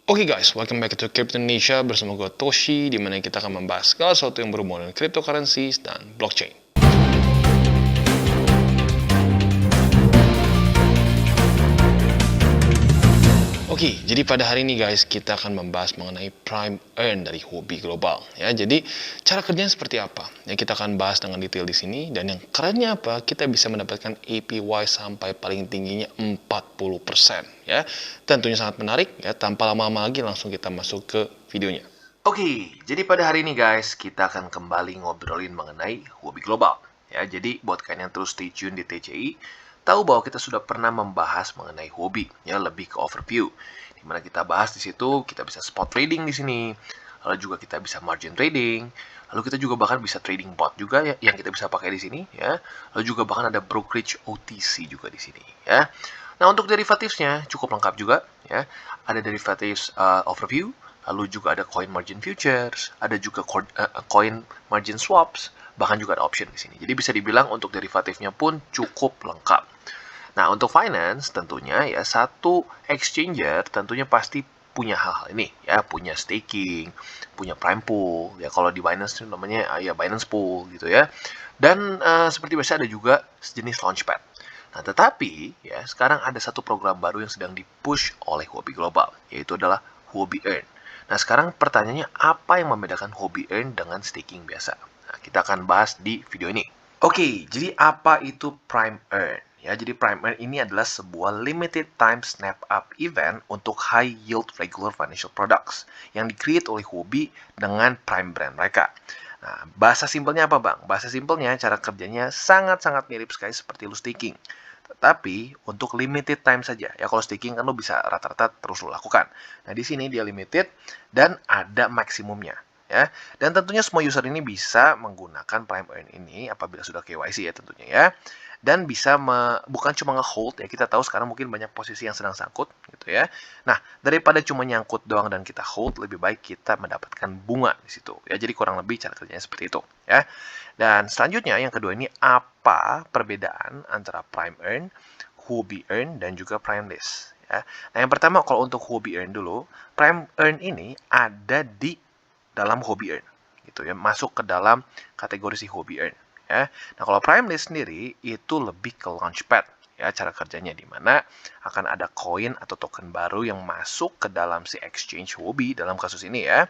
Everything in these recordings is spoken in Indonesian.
Oke guys, welcome back to Crypto Indonesia bersama gue Toshi, di mana kita akan membahas segala sesuatu yang berhubungan dengan cryptocurrencies dan blockchain. Oke, jadi pada hari ini guys, kita akan membahas mengenai Prime Earn dari Huobi Global. Ya, jadi cara kerjanya seperti apa? Ya, kita akan bahas dengan detail di sini. Dan yang kerennya apa? Kita bisa mendapatkan APY sampai paling tingginya 40%. Ya, tentunya sangat menarik. Ya, tanpa lama-lama lagi langsung kita masuk ke videonya. Oke, jadi pada hari ini guys, kita akan kembali ngobrolin mengenai Huobi Global. Ya, jadi buat kalian yang terus stay tune di TCI, tahu bahwa kita sudah pernah membahas mengenai Huobi, ya lebih ke overview. Dimana kita bahas di situ, kita bisa spot trading di sini, lalu juga kita bisa margin trading, lalu kita juga bahkan bisa trading bot juga ya, yang kita bisa pakai di sini, ya. Lalu juga bahkan ada brokerage OTC juga di sini, ya. Nah, untuk derivatifnya cukup lengkap juga, ya. Ada derivatives overview, lalu juga ada coin margin futures, ada juga coin margin swaps, bahkan juga ada option di sini. Jadi bisa dibilang untuk derivatifnya pun cukup lengkap. Nah, untuk finance tentunya ya satu exchanger tentunya pasti punya hal-hal ini ya, punya staking, punya prime pool, ya kalau di Binance itu namanya ya Binance Pool gitu ya. Dan seperti biasa ada juga sejenis launchpad. Nah, tetapi ya sekarang ada satu program baru yang sedang dipush oleh Huobi Global, yaitu adalah Huobi Earn. Nah, sekarang pertanyaannya apa yang membedakan Huobi Earn dengan staking biasa? Nah, kita akan bahas di video ini. Oke, jadi apa itu Prime Earn? Ya, jadi Prime Earn ini adalah sebuah limited time snap-up event untuk high yield regular financial products yang di-create oleh Huobi dengan Prime brand mereka. Nah, bahasa simpelnya apa, Bang? Bahasa simpelnya cara kerjanya sangat-sangat mirip sekali seperti lu staking. Tetapi untuk limited time saja. Ya kalau staking kan lo bisa rata-rata terus lo lakukan. Nah, di sini dia limited dan ada maksimumnya. Ya, dan tentunya semua user ini bisa menggunakan Prime Earn ini apabila sudah KYC ya tentunya ya. Dan bisa bukan cuma nge-hold ya, kita tahu sekarang mungkin banyak posisi yang sedang sangkut gitu ya. Nah, daripada cuma nyangkut doang dan kita hold, lebih baik kita mendapatkan bunga di situ. Ya, jadi kurang lebih cara kerjanya seperti itu ya. Dan selanjutnya yang kedua ini apa perbedaan antara Prime Earn, Huobi Earn dan juga Prime List ya. Nah, yang pertama kalau untuk Huobi Earn dulu, Prime Earn ini ada di dalam Huobi Earn gitu ya, masuk ke dalam kategori si Huobi Earn ya. Nah, kalau Prime List sendiri itu lebih ke launchpad ya, cara kerjanya di mana akan ada koin atau token baru yang masuk ke dalam si exchange Huobi dalam kasus ini ya.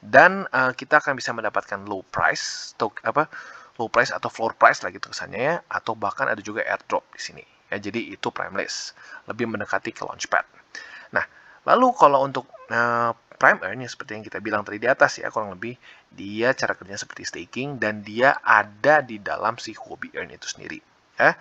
Dan kita akan bisa mendapatkan low price atau floor price lah gitu kesannya ya, atau bahkan ada juga airdrop di sini ya. Jadi itu Prime List, lebih mendekati ke launchpad. Nah, lalu kalau untuk Prime Earn yang seperti yang kita bilang tadi di atas ya, kurang lebih dia cara kerjanya seperti staking dan dia ada di dalam si Huobi Earn itu sendiri ya.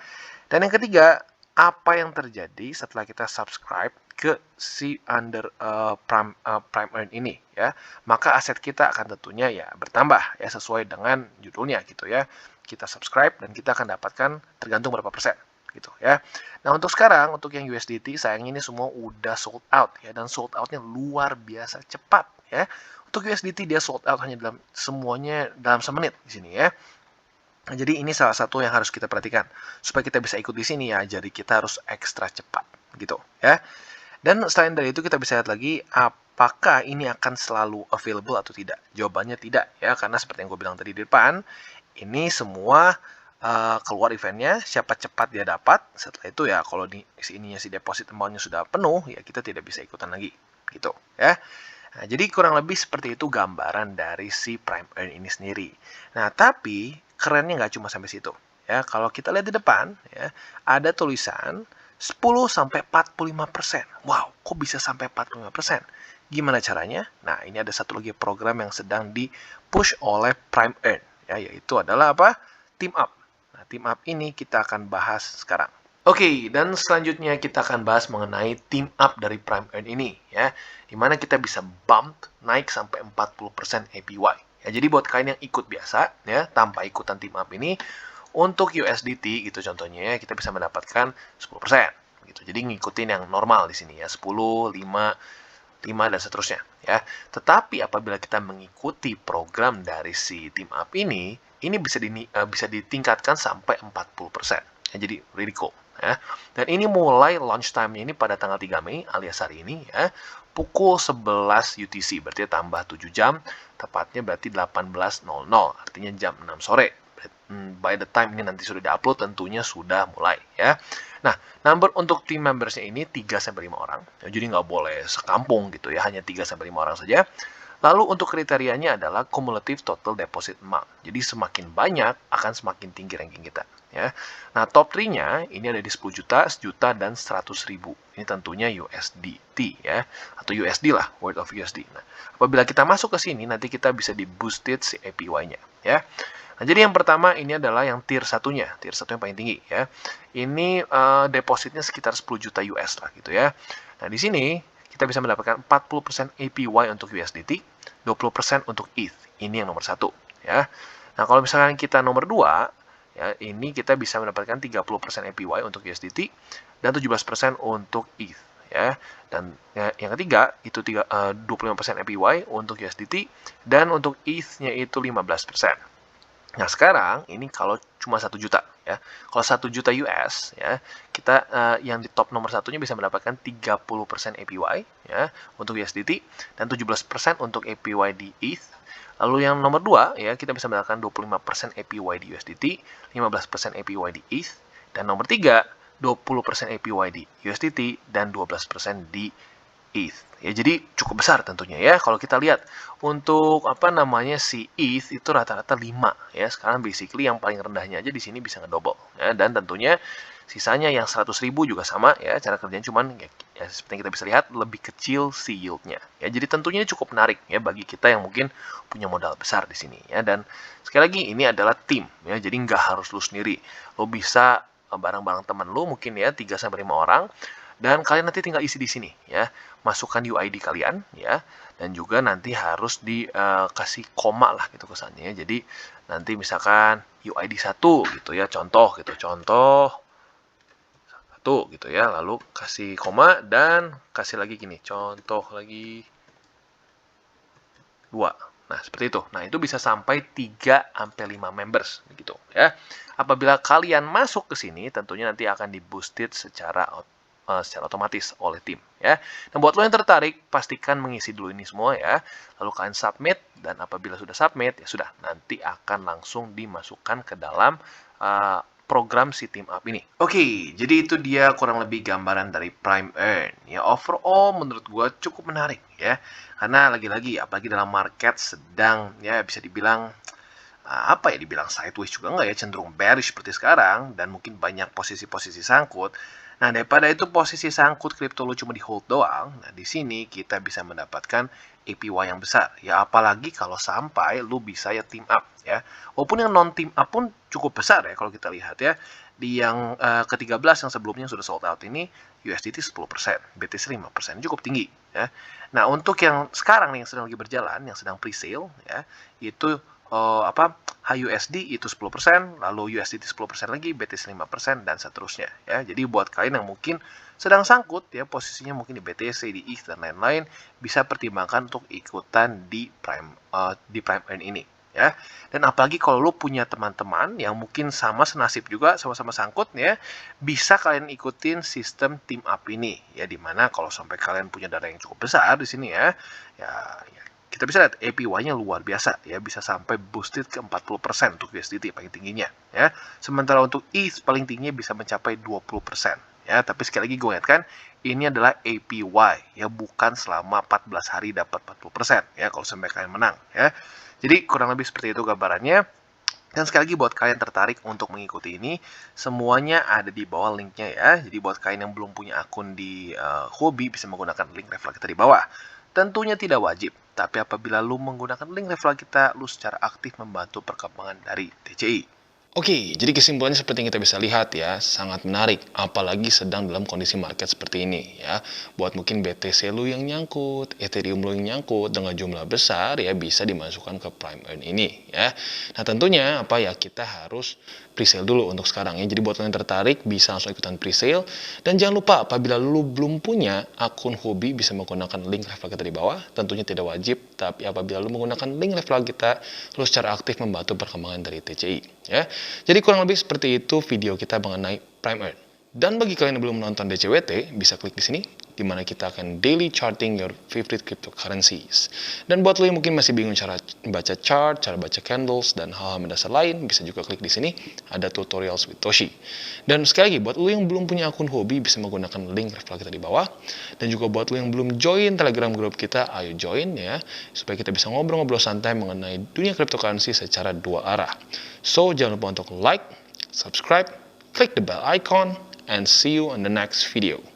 Dan yang ketiga, apa yang terjadi setelah kita subscribe ke si Prime Earn ini ya, maka aset kita akan tentunya ya bertambah ya sesuai dengan judulnya gitu ya. Kita subscribe dan kita akan dapatkan tergantung berapa persen gitu ya. Nah, untuk sekarang untuk yang USDT sayangnya ini semua udah sold out ya, dan sold outnya luar biasa cepat ya. Untuk USDT dia sold out hanya semuanya dalam semenit di sini ya. Nah, jadi ini salah satu yang harus kita perhatikan supaya kita bisa ikut di sini ya. Jadi kita harus ekstra cepat gitu ya. Dan selain dari itu kita bisa lihat lagi apakah ini akan selalu available atau tidak. Jawabannya tidak ya, karena seperti yang gue bilang tadi di depan, ini semua keluar eventnya, siapa cepat dia dapat. Setelah itu ya kalau si deposit amount-nya sudah penuh ya kita tidak bisa ikutan lagi gitu ya. Nah, jadi kurang lebih seperti itu gambaran dari si Prime Earn ini sendiri. Nah, tapi kerennya nggak cuma sampai situ. Ya, kalau kita lihat di depan, ya, ada tulisan 10-45%. Wow, kok bisa sampai 45%? Gimana caranya? Nah, ini ada satu lagi program yang sedang di-push oleh Prime Earn, ya, yaitu adalah apa? Team Up. Nah, Team Up ini kita akan bahas sekarang. Oke, dan selanjutnya kita akan bahas mengenai team up dari Prime Earn ini ya, dimana kita bisa bump naik sampai 40% APY. Ya, jadi buat kalian yang ikut biasa ya, tanpa ikutan team up ini, untuk USDT gitu contohnya ya, kita bisa mendapatkan 10% gitu. Jadi ngikutin yang normal di sini ya, 10, 5 dan seterusnya ya. Tetapi apabila kita mengikuti program dari si team up ini bisa ditingkatkan sampai 40%. Ya, jadi really cool ya. Dan ini mulai launch time-nya ini pada tanggal 3 Mei alias hari ini ya. pukul 11 UTC, berarti tambah 7 jam, tepatnya berarti 18.00, artinya jam 6 sore. By the time ini nanti sudah diupload, tentunya sudah mulai ya. Nah, number untuk team membersnya ini 3-5 orang, jadi nggak boleh sekampung gitu ya, hanya 3-5 orang saja. Lalu untuk kriterianya adalah cumulative total deposit amount. Jadi semakin banyak akan semakin tinggi ranking kita. Ya. Nah top 3-nya ini ada di 10 juta, 1 juta, dan 100 ribu. Ini tentunya USDT ya, atau USD lah, word of USD. Nah, apabila kita masuk ke sini nanti kita bisa di boosted si APY-nya ya. Nah, jadi yang pertama ini adalah yang tier 1-nya, tier 1 yang paling tinggi ya. Ini depositnya sekitar 10 juta US lah gitu ya. Nah, di sini kita bisa mendapatkan 40% APY untuk USDT, 20% untuk ETH. Ini yang nomor 1 ya. Nah, kalau misalkan kita nomor 2 ya, ini kita bisa mendapatkan 30% APY untuk USDT dan 17% untuk ETH ya. Dan ya, yang ketiga itu 25% APY untuk USDT dan untuk ETH-nya itu 15%. Nah, sekarang ini kalau cuma 1 juta ya. Kalau 1 juta US ya, kita yang di top nomor satunya bisa mendapatkan 30% APY ya untuk USDT dan 17% untuk APY di ETH. Lalu yang nomor 2 ya, kita bisa mendapatkan 25% APY di USDT, 15% APY di ETH, dan nomor 3 20% APY di USDT dan 12% di ETH. Ya, jadi cukup besar tentunya ya. Kalau kita lihat untuk si ETH itu rata-rata 5 ya. Sekarang basically yang paling rendahnya aja di sini bisa ngedouble ya, dan tentunya sisanya yang 100.000 juga sama ya. Cara kerjanya cuman ya seperti yang kita bisa lihat lebih kecil si yield-nya. Ya, jadi tentunya ini cukup menarik ya bagi kita yang mungkin punya modal besar di sini ya. Dan sekali lagi ini adalah tim ya. Jadi nggak harus lu sendiri. Lo bisa bareng-bareng teman lu mungkin ya 3-5 orang. Dan kalian nanti tinggal isi di sini ya, masukkan UID kalian ya, dan juga nanti harus dikasih koma lah gitu kesannya ya. Jadi nanti misalkan UID 1 gitu ya, contoh 1 gitu ya, lalu kasih koma dan kasih lagi gini, contoh lagi 2. Nah, seperti itu. Nah, itu bisa sampai 3-5 members gitu ya. Apabila kalian masuk ke sini, tentunya nanti akan di-boosted secara otomatis oleh tim ya. Nah, buat lo yang tertarik, pastikan mengisi dulu ini semua ya. Lalu kalian submit, dan apabila sudah submit ya sudah, nanti akan langsung dimasukkan ke dalam program si team up ini. Oke, jadi itu dia kurang lebih gambaran dari Prime Earn. Ya, overall menurut gue cukup menarik ya. Karena lagi-lagi apalagi dalam market sedang ya bisa dibilang dibilang sideways juga enggak ya, cenderung bearish seperti sekarang, dan mungkin banyak posisi-posisi sangkut. Nah, daripada itu posisi sangkut kripto lu cuma di hold doang, nah di sini kita bisa mendapatkan APY yang besar. Ya, apalagi kalau sampai lu bisa ya team up ya. Walaupun yang non team up pun cukup besar ya kalau kita lihat ya. Di yang ke-13 yang sebelumnya sudah sold out ini USDT 10%, BTC 5%, cukup tinggi ya. Nah, untuk yang sekarang nih yang sedang lagi berjalan, yang sedang pre-sale ya, itu HUSD itu 10%, lalu USDT 10% lagi, BTC 5%, dan seterusnya ya. Jadi buat kalian yang mungkin sedang sangkut ya, posisinya mungkin di BTC, di ETH, dan lain-lain, bisa pertimbangkan untuk ikutan di Prime Earn ini ya. Dan apalagi kalau lo punya teman-teman yang mungkin sama senasib juga, sama-sama sangkut ya, bisa kalian ikutin sistem team up ini ya, dimana kalau sampai kalian punya dana yang cukup besar di sini ya kita bisa lihat APY-nya luar biasa ya, bisa sampai boosted ke 40% untuk USDT paling tingginya ya. Sementara untuk ETH paling tingginya bisa mencapai 20% ya. Tapi sekali lagi gue ingatkan, ini adalah APY ya, bukan selama 14 hari dapat 40% ya kalau sampai kalian menang ya. Jadi kurang lebih seperti itu gambarannya. Dan sekali lagi buat kalian tertarik untuk mengikuti ini, semuanya ada di bawah linknya ya. Jadi buat kalian yang belum punya akun di Huobi, bisa menggunakan link referral kita di bawah. Tentunya tidak wajib, tapi apabila lu menggunakan link referral kita, lu secara aktif membantu perkembangan dari TCI. Oke, jadi kesimpulannya seperti yang kita bisa lihat ya, sangat menarik, apalagi sedang dalam kondisi market seperti ini ya. Buat mungkin BTC lu yang nyangkut, Ethereum lu yang nyangkut dengan jumlah besar ya, bisa dimasukkan ke Prime Earn ini ya. Nah, tentunya kita harus presale dulu untuk sekarang ya. Jadi buat kalian yang tertarik bisa langsung ikutan presale, dan jangan lupa apabila lu belum punya akun Huobi bisa menggunakan link referral kita di bawah. Tentunya tidak wajib, tapi apabila lu menggunakan link referral kita, lu secara aktif membantu perkembangan dari TCI ya. Jadi kurang lebih seperti itu video kita mengenai Prime Earn. Dan bagi kalian yang belum menonton DCWT, bisa klik di sini di mana kita akan daily charting your favorite cryptocurrencies. Dan buat lo yang mungkin masih bingung cara baca chart, cara baca candles, dan hal-hal mendasar lain, bisa juga klik di sini, ada tutorials with Toshi. Dan sekali lagi, buat lo yang belum punya akun hobi, bisa menggunakan link referral kita di bawah. Dan juga buat lo yang belum join Telegram group kita, ayo join ya, supaya kita bisa ngobrol-ngobrol santai mengenai dunia cryptocurrency secara dua arah. So, jangan lupa untuk like, subscribe, click the bell icon, and see you on the next video.